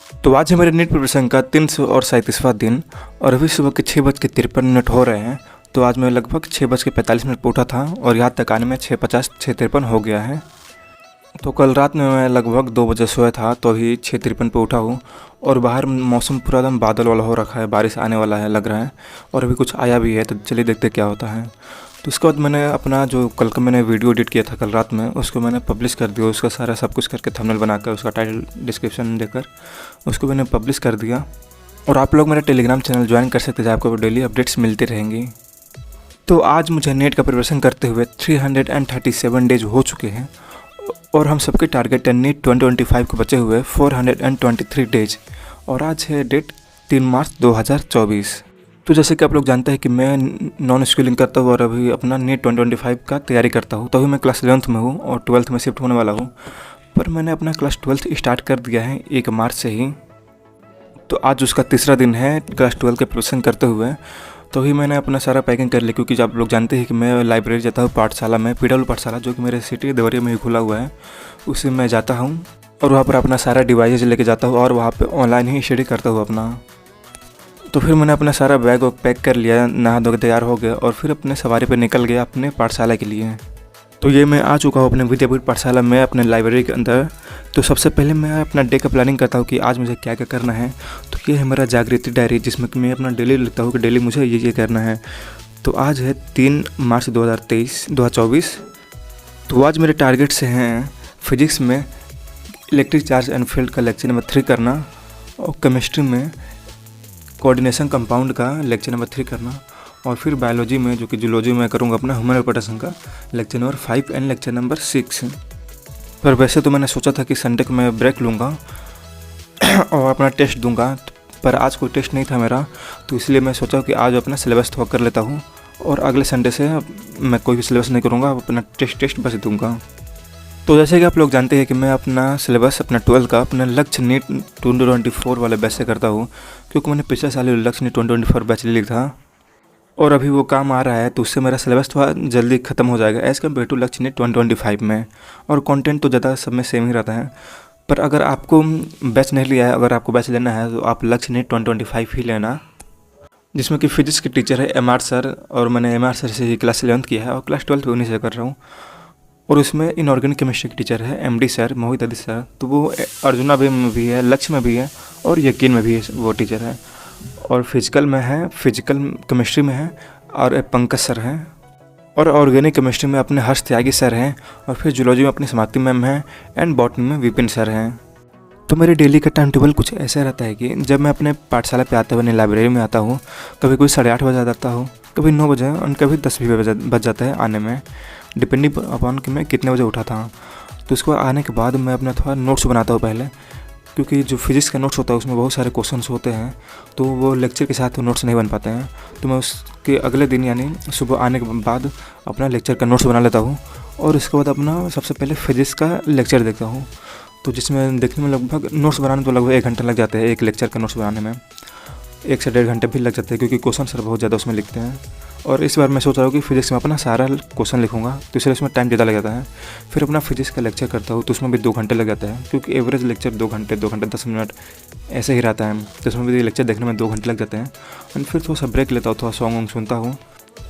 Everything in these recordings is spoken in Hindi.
तो आज है मेरे नीट प्रिपरेशन का 337वां दिन और अभी सुबह के 6:53 हो रहे हैं। तो आज मैं लगभग 6:45 पर उठा था और यहाँ तक आने में 6:50 6:53 हो गया है। तो कल रात में मैं लगभग 2 बजे सोया था, तो अभी 6:53 पे उठा हूँ और बाहर मौसम पूरा एकदम बादल वाला हो रखा है, बारिश आने वाला है लग रहा है और अभी कुछ आया भी है। तो चलिए देखते क्या होता है। तो उसके बाद मैंने अपना जो कल का मैंने वीडियो एडिट किया था कल रात में, उसको मैंने पब्लिश कर दिया। उसका सारा सब कुछ करके थंबनेल बनाकर उसका टाइटल डिस्क्रिप्शन देकर उसको मैंने पब्लिश कर दिया। और आप लोग मेरा टेलीग्राम चैनल ज्वाइन कर सकते हैं, आपको डेली अपडेट्स मिलती रहेंगी। तो आज मुझे नेट का प्रिपरेशन करते हुए 337 डेज हो चुके हैं और हम सबके टारगेट है नीट 2025 को बचे हुए 423 डेज और आज है डेट 3 मार्च 2024। तो जैसे कि आप लोग जानते हैं कि मैं नॉन स्कूलिंग करता हूँ और अभी अपना नीट 2025 का तैयारी करता हूँ। तो अभी मैं क्लास 11th में हूँ और 12th में शिफ्ट होने वाला हूँ, पर मैंने अपना क्लास 12th स्टार्ट कर दिया है 1 मार्च से ही। तो आज उसका तीसरा दिन है क्लास 12 के प्रिपरेशन करते हुए। तो ही मैंने अपना सारा पैकिंग कर लिया, क्योंकि आप लोग जानते हैं कि मैं लाइब्रेरी जाता हूँ पाठशाला में, पीडब्ल्यू पाठशाला, जो कि मेरे सिटी देवरिया में ही खुला हुआ है। उसे मैं जाता हूँ और वहाँ पर अपना सारा डिवाइस लेके जाता हूँ और वहाँ पे ऑनलाइन ही स्टडी करता हूँ अपना। तो फिर मैंने अपना सारा बैग पैक कर लिया, नहा धो के तैयार हो गया और फिर अपने सवारी पर निकल गया अपने पाठशाला के लिए। तो ये मैं आ चुका हूँ अपने विद्यापीठ पाठशाला में, अपने लाइब्रेरी के अंदर। तो सबसे पहले मैं अपना डे का प्लानिंग करता हूँ कि आज मुझे क्या क्या करना है। तो ये है मेरा जागृति डायरी, जिसमें कि मैं अपना डेली लिखता हूँ कि डेली मुझे ये करना है। तो आज है 3 मार्च 2024। तो आज मेरे टारगेट्स हैं फिजिक्स में इलेक्ट्रिक चार्ज एंड फील्ड का लेक्चर नंबर 3 करना और केमिस्ट्री में कोऑर्डिनेशन कंपाउंड का लेक्चर नंबर 3 करना और फिर बायोलॉजी में, जो कि जूलॉजी में करूँगा अपना ह्यूमन रिप्रोडक्शन का lecture number 5 and lecture number 6। पर वैसे तो मैंने सोचा था कि संडे को मैं ब्रेक लूँगा और अपना टेस्ट दूंगा, पर आज कोई टेस्ट नहीं था मेरा। तो इसलिए मैं सोचा कि आज अपना सिलेबस थोड़ा कर लेता हूँ और अगले संडे से मैं कोई भी सिलेबस नहीं करूँगा, अपना टेस्ट बस दूँगा। तो जैसे कि आप लोग जानते हैं कि मैं अपना सिलेबस अपना 12 का अपना लक्ष्य नीट 2024 वाले बैच से करता हूँ, क्योंकि मैंने पिछले साल लक्ष्य नीट 2024 बैच ले लिया था और अभी वो काम आ रहा है। तो उससे मेरा सिलेबस थोड़ा जल्दी ख़त्म हो जाएगा एज़ कम्पेयर टू लक्ष्य नीट 2025 में। और कंटेंट तो ज़्यादा सब में सेम ही रहता है। पर अगर आपको बैच नहीं लिया है, अगर आपको बैच लेना है तो आप लक्ष्य नीट 2025 ही लेना, जिसमें कि फिजिक्स के टीचर है MR सर और मैंने MR सर से ही क्लास 11th किया है और क्लास 12th भी उन्हीं से कर रहा हूँ। और उसमें इनऑर्गेनिक केमिस्ट्री के टीचर है MD सर मोहित आदित्य सर, तो वो अर्जुना में भी है, लक्ष्य में भी है और यकीन में भी है, वो टीचर है। और फिजिकल में है, फिजिकल केमिस्ट्री में है और पंकज सर हैं और ऑर्गेनिक केमिस्ट्री में अपने हर्ष त्यागी सर हैं और फिर जूलॉजी में अपनी समाप्ति मैम हैं एंड बॉटनी में विपिन सर हैं। तो मेरे डेली का टाइम टेबल कुछ ऐसा रहता है कि जब मैं अपने पाठशाला पे आता हूँ, अपनी लाइब्रेरी में आता हूँ, कभी कोई 8:30 बजे आता हूँ, कभी 9 बजे और कभी 10 भी बज जाता है आने में, डिपेंडिंग अपॉन कि मैं कितने बजे उठा था। तो उसको आने के बाद मैं अपना थोड़ा नोट्स बनाता हूँ पहले, क्योंकि जो फिजिक्स का नोट्स होता है उसमें बहुत सारे क्वेश्चंस होते हैं, तो वो लेक्चर के साथ नोट्स नहीं बन पाते हैं। तो मैं उसके अगले दिन यानी सुबह आने के बाद अपना लेक्चर का नोट्स बना लेता हूँ और उसके बाद अपना सबसे पहले फिजिक्स का लेक्चर देखता हूँ। तो जिसमें देखने में लगभग नोट्स बनाने तो लगभग 1 घंटा लग जाता है, एक लेक्चर का नोट्स बनाने में 1 से 1.5 घंटे भी लग जाते हैं, क्योंकि क्वेश्चन सर बहुत ज़्यादा उसमें लिखते हैं। और इस बार मैं सोच रहा हूँ कि फिजिक्स में अपना सारा क्वेश्चन लिखूंगा, तो इसलिए उसमें टाइम ज़्यादा लग जाता है। फिर अपना फिजिक्स का लेक्चर करता हूँ, तो उसमें भी 2 घंटे लग जाता है, क्योंकि एवरेज लेक्चर 2 घंटे 10 मिनट ऐसे ही रहता है। तो उसमें भी लेक्चर देखने में 2 घंटे लग जाते हैं। और फिर थोड़ा सा ब्रेक लेता हूँ, थोड़ा सॉन्ग सुनता हूँ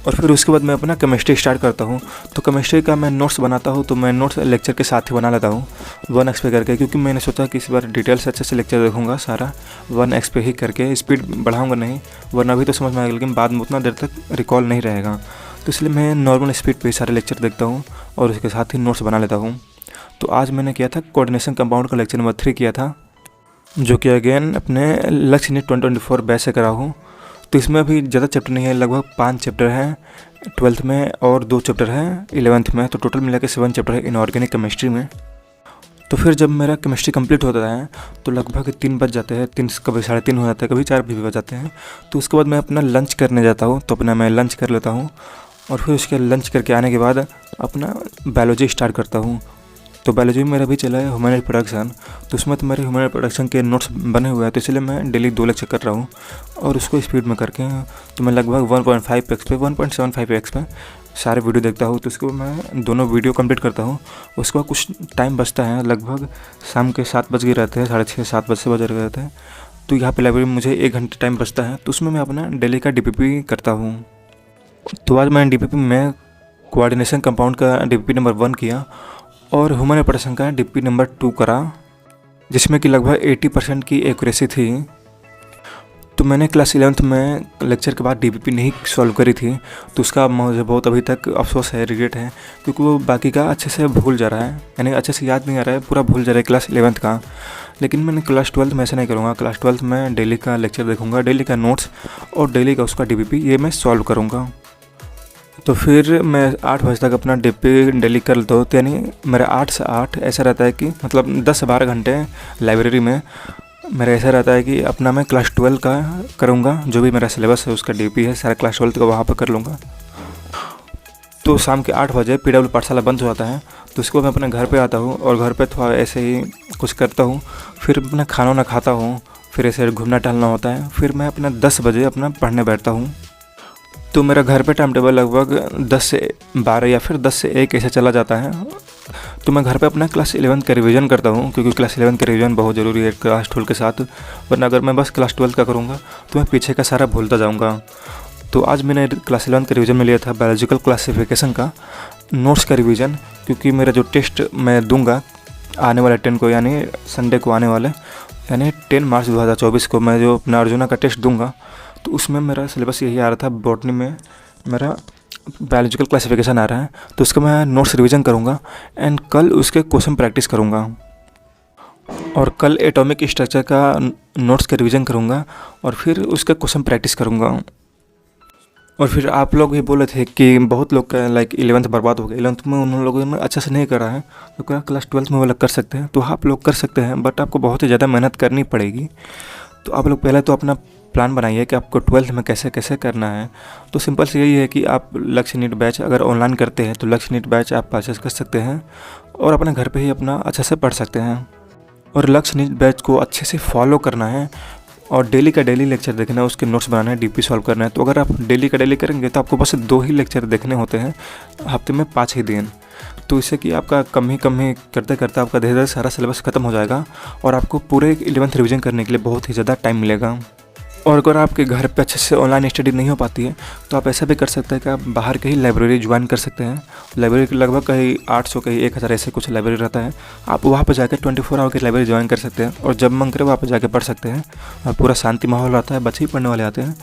और फिर उसके बाद मैं अपना केमिस्ट्री स्टार्ट करता हूँ। तो केमिस्ट्री का मैं नोट्स बनाता हूँ, तो मैं नोट्स लेक्चर के साथ ही बना लेता हूँ 1x पे करके, क्योंकि मैंने सोचा कि इस बार डिटेल से अच्छे से लेक्चर देखूँगा सारा 1x पे ही करके, स्पीड बढ़ाऊँगा नहीं, वरना अभी तो समझ में आएगा लेकिन बाद में उतना देर तक रिकॉल नहीं रहेगा। तो इसलिए मैं नॉर्मल स्पीड पे सारे लेक्चर देखता हूँ और उसके साथ ही नोट्स बना लेता हूँ। तो आज मैंने किया था कोऑर्डिनेशन कंपाउंड का लेक्चर नंबर 3 किया था, जो कि अगेन अपने लक्ष्य नीट 2024 बैच से करा हूँ। तो इसमें अभी ज़्यादा चैप्टर नहीं है, लगभग 5 चैप्टर हैं 12th में और 2 चैप्टर हैं 11th में, तो टोटल मिला के 7 चैप्टर है इनऑर्गेनिक केमिस्ट्री में। तो फिर जब मेरा केमिस्ट्री कंप्लीट होता है तो लगभग 3 बज जाते हैं, 3 कभी 3:30 हो जाता है, कभी 4 भी बज जाते हैं। तो उसके बाद मैं अपना लंच करने जाता हूँ, तो अपना मैं लंच कर लेता हूँ और फिर उसके लंच करके आने के बाद अपना बायोलॉजी स्टार्ट करता हूँ। तो बायोलॉजी में मेरा भी चला है ह्यूमन रिप्रोडक्शन, तो उसमें तो मेरे ह्यूमन रिप्रोडक्शन के नोट्स बने हुए हैं, तो इसलिए मैं डेली 2 लेक्चर कर रहा हूँ और उसको स्पीड में करके तो मैं लगभग 1.5x पे 1.75x पे सारे वीडियो देखता हूँ, तो उसको मैं दोनों वीडियो कंप्लीट करता हूँ। उसके बाद कुछ टाइम बचता है, लगभग शाम के 7 बज गए रहते हैं, 6:30-7 बजे से बज रहे रहते हैं। तो यहाँ पे लाइब्रेरी में मुझे 1 घंटे टाइम बचता है, तो उसमें मैं अपना डेली का DPP करता हूँ। तो आज मैंने DPP में कोऑर्डिनेशन कंपाउंड का DPP नंबर 1 किया और ह्यूमन ऑपरेशन का DPP नंबर 2 करा, जिसमें कि लगभग 80% की एक्यूरेसी थी। तो मैंने क्लास 11th में लेक्चर के बाद DPP नहीं सॉल्व करी थी, तो उसका मुझे बहुत अभी तक अफसोस है, रिग्रेट है, क्योंकि वो बाकी का अच्छे से भूल जा रहा है, यानी अच्छे से याद नहीं आ रहा है, पूरा भूल जा रहा है क्लास 11th का। लेकिन मैंने क्लास 12th में ऐसा नहीं करूँगा। क्लास 12th में डेली का लेक्चर देखूँगा, डेली का नोट्स और डेली का उसका DPP ये मैं सॉल्व करूँगा। तो फिर मैं 8 बजे तक अपना DPP डेली कर लेता हूँ, तो यानी मेरा 8 से 8 ऐसा रहता है कि मतलब 10 से 12 घंटे लाइब्रेरी में मेरा ऐसा रहता है कि अपना मैं क्लास 12 का करूँगा, जो भी मेरा सिलेबस है उसका DPP है, सारा क्लास 12 का वहाँ पर कर लूँगा। तो शाम के 8 बजे PW पाठशाला बंद हो जाता है, तो उसको मैं अपने घर पे आता हूँ और घर पे थोड़ा ऐसे ही कुछ करता हूँ, फिर अपना खाना वाना खाता हूँ, फिर ऐसे घूमना टहलना होता है, फिर मैं अपना 10 बजे अपना पढ़ने बैठता हूँ। तो मेरा घर पे टाइम टेबल लगभग 10 से 12 या फिर 10 से 1 ऐसे चला जाता है। तो मैं घर पे अपना क्लास 11 का रिवीजन करता हूँ, क्योंकि क्लास 11 का रिवीजन बहुत ज़रूरी है क्लास 12 के साथ, वरना अगर मैं बस क्लास 12 का करूँगा तो मैं पीछे का सारा भूलता जाऊँगा। तो आज मैंने क्लास 11 का रिवीजन में लिया था बायोलॉजिकल क्लासिफिकेशन का नोट्स का रिवीजन, क्योंकि मेरा जो टेस्ट मैं दूंगा आने वाले 10 को, यानी संडे को आने वाले, यानी 10 मार्च 2024 को मैं जो अपना अर्जुना का टेस्ट दूंगा, तो उसमें मेरा सिलेबस यही आ रहा था, बॉटनी में मेरा बायोलॉजिकल क्लासिफिकेशन आ रहा है, तो उसका मैं नोट्स रिवीजन करूँगा एंड कल उसके क्वेश्चन प्रैक्टिस करूँगा। और कल एटॉमिक स्ट्रक्चर का नोट्स का रिवीजन करूँगा और फिर उसका क्वेश्चन प्रैक्टिस करूँगा। और फिर आप लोग ये बोले थे कि बहुत लोग का लाइक 11th बर्बाद हो गया, 11th में उन लोगों ने अच्छे से नहीं करा है, तो क्या क्लास 12th में वो लोग कर सकते हैं? तो आप लोग कर सकते हैं, बट आपको बहुत ही ज़्यादा मेहनत करनी पड़ेगी। तो आप लोग पहले तो अपना प्लान बनाइए कि आपको 12th में कैसे कैसे करना है। तो सिंपल से यही है कि आप लक्ष्य नीट बैच अगर ऑनलाइन करते हैं तो लक्ष्य नीट बैच आप परचेस कर सकते हैं और अपने घर पे ही अपना अच्छे से पढ़ सकते हैं। और लक्ष्य नीट बैच को अच्छे से फॉलो करना है और डेली का डेली लेक्चर देखना है, उसके नोट्स बनाना है, DPP सॉल्व करना है। तो अगर आप डेली का डेली करेंगे तो आपको बस 2 ही लेक्चर देखने होते हैं हफ्ते में 5 ही दिन। तो इससे कि आपका कम ही करते करते आपका धीरे धीरे सारा सिलेबस ख़त्म हो जाएगा और आपको पूरे 11th रिवीजन करने के लिए बहुत ही ज़्यादा टाइम मिलेगा। और अगर आपके घर पे अच्छे से ऑनलाइन स्टडी नहीं हो पाती है तो आप ऐसा भी कर सकते हैं कि आप बाहर के ही लाइब्रेरी ज्वाइन कर सकते हैं। लाइब्रेरी के लगभग कहीं 800 कहीं 1000 ऐसे कुछ लाइब्रेरी रहता है, आप वहाँ पर जाकर 24 आवर की लाइब्रेरी ज्वाइन कर सकते हैं और जब मन करे वहाँ पर जाकर पढ़ सकते हैं। और पूरा शांति माहौल रहता है, बच्चे ही पढ़ने वाले आते हैं,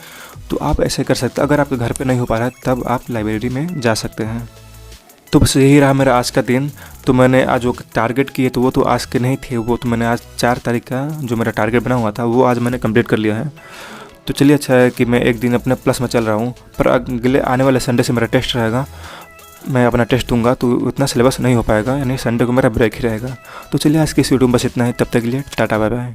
तो आप ऐसे कर सकते हैं। अगर आपके घर पर नहीं हो पा रहा है तब आप लाइब्रेरी में जा सकते हैं। तो बस यही रहा मेरा आज का दिन। तो मैंने आज जो टारगेट किए तो वो तो आज के नहीं थे, वो तो मैंने आज 4 तारीख का जो मेरा टारगेट बना हुआ था वो आज मैंने कंप्लीट कर लिया है। तो चलिए अच्छा है कि मैं एक दिन अपने प्लस में चल रहा हूँ, पर अगले आने वाले संडे से मेरा टेस्ट रहेगा, मैं अपना टेस्ट दूंगा तो उतना सिलेबस नहीं हो पाएगा, यानी संडे को मेरा ब्रेक ही रहेगा। तो चलिए आज की इस वीडियो में बस इतना ही, तब तक के लिए टाटा बाय बाय।